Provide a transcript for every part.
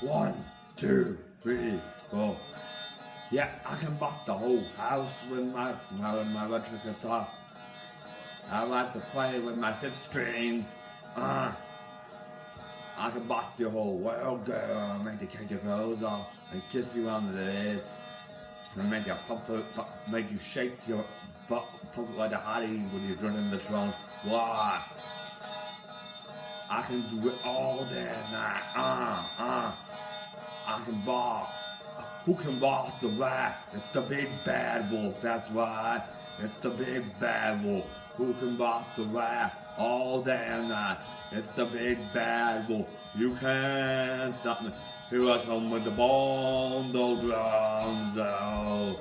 1, 2, 3, 4. Yeah, I can rock the whole house with my electric guitar. I like to play with my 6 strings. I can rock the whole world, girl. Make you take your clothes off and kiss you on the lips. And make make you shake your butt, pump like a hottie when you're running the trunk. What? I can do it all day and night. I can bark. Who can bark the rat? It's the big bad wolf, that's right. It's the big bad wolf. Who can bark the rat all day and night? It's the big bad wolf. You can't stop me. Here I come with the bondo drums, though.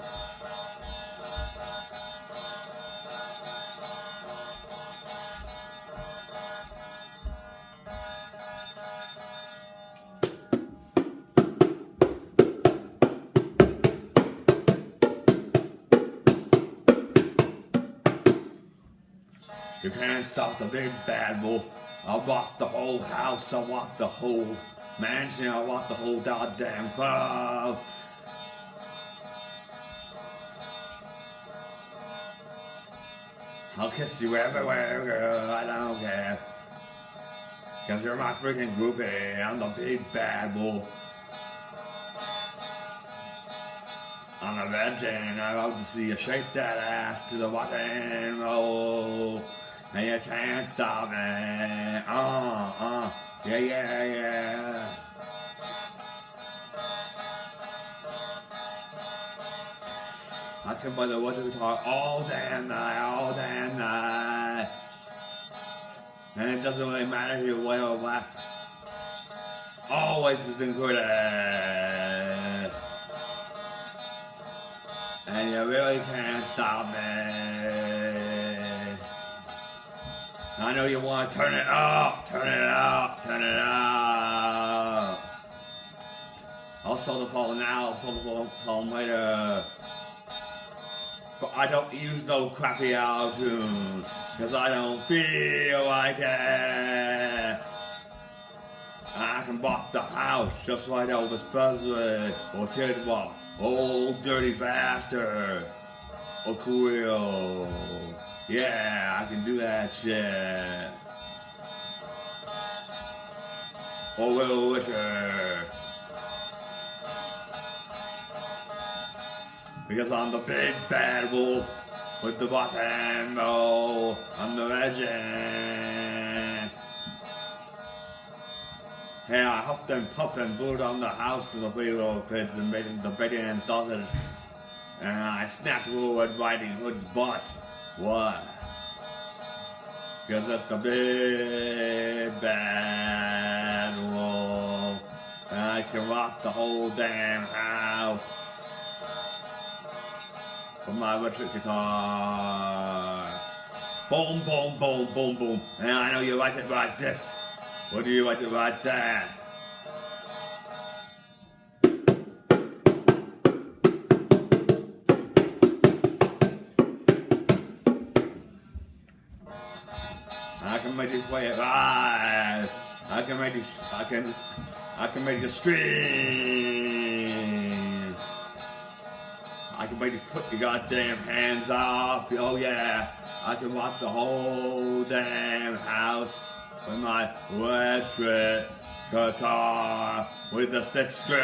You can't stop the big bad wolf. I rock the whole house, I rock the whole mansion, I rock the whole goddamn crowd. I'll kiss you everywhere, girl, I don't care. Cause you're my freaking groupie, I'm the big bad wolf. I'm a legend, I love to see you shake that ass to the rock and roll. And you can't stop me. Yeah. I can play the electric guitar all damn night. And it doesn't really matter if you're white or black. Always is included. And you really can't stop me. I know you want to turn it up. I'll solve the problem now, I'll solve the problem later. But I don't use no crappy auto-tune, cause I don't feel like it. I can rock the house just like Elvis Presley, or Kid Rock, old dirty bastard, or Coolio. Yeah, I can do that shit. Or Little Richard. Because I'm the big bad wolf with the rock and roll. I'm the legend. Hey, I hopped and pumped and blew down the house of the three little kids and made them the bacon and sausage. And I snapped Little Red Riding Hood's butt. What? Because that's the big bad wolf. And I can rock the whole damn house with my electric guitar. Boom, boom, boom, boom, boom. And I know you like it like this. Or do you like it like that? I can make you play it live. I can make you scream. I can make you put your goddamn hands up. Oh yeah. I can rock the whole damn house with my electric guitar with the 6 strings.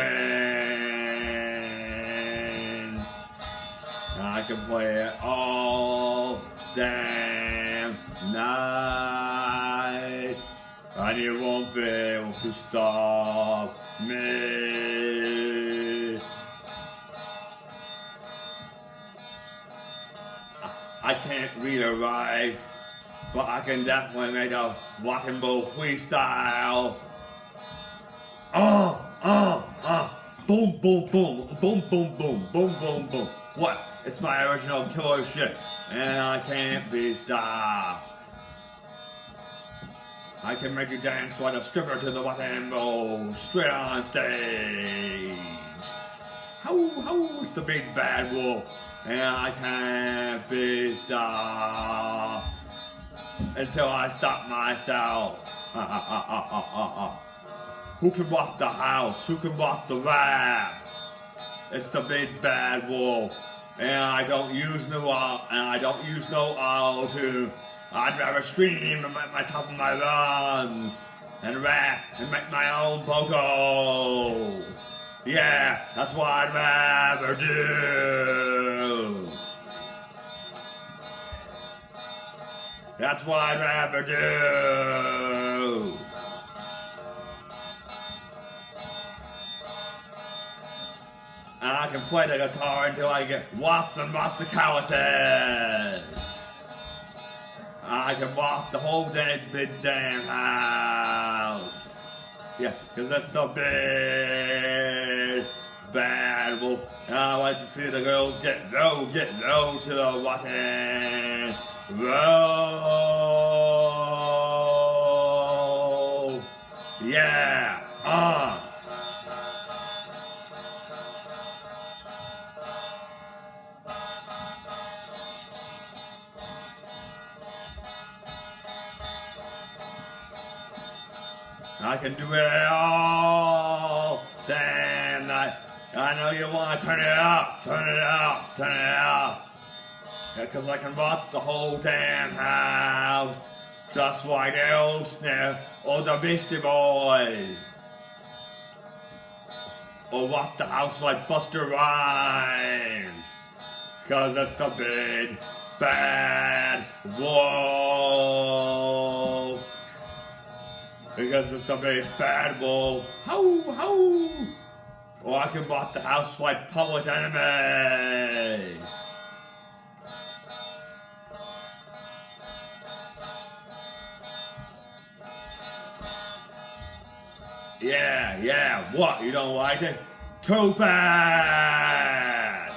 I can play it all damn night, and you won't be able to stop me. I can't read or write, but I can definitely make a rock and roll freestyle. Boom, boom, boom, boom, boom, boom, boom, boom, boom. What? It's my original killer shit, and I can't be stopped. I can make you dance like a stripper to the rock and roll, straight on stage. How, it's the big bad wolf, and I can't be stopped until I stop myself. Who can walk the house? Who can walk the rap? It's the big bad wolf. And I don't use no auto-tune. I'd rather scream and at my top of my lungs and rap and make my own vocals. Yeah, that's what I'd rather do. That's what I'd rather do. And I can play the guitar until I get lots and lots of calluses. I can walk the whole big damn house. Yeah, cause that's the big bad wolf. And I like to see the girls get low to the rock and roll. Yeah, I can do it all damn night. I know you want to turn it up. Yeah, cause I can rock the whole damn house. Just like Elsnare or the Beastie Boys. Or rock the house like Buster Rhymes. Cause that's the big bad wolf. Because it's the big bad wolf. How, how. Or I can rock the house like Public Enemy. Yeah, what? You don't like it? Too bad!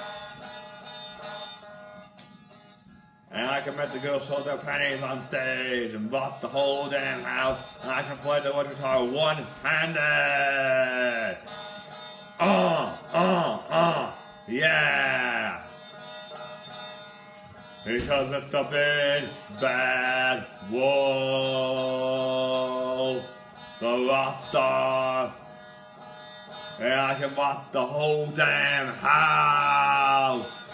And I can make the girls show their panties on stage and rock the whole damn house. And I can play the guitar one-handed. Yeah. Because it's the big bad wolf, the rock star. And I can rock the whole damn house.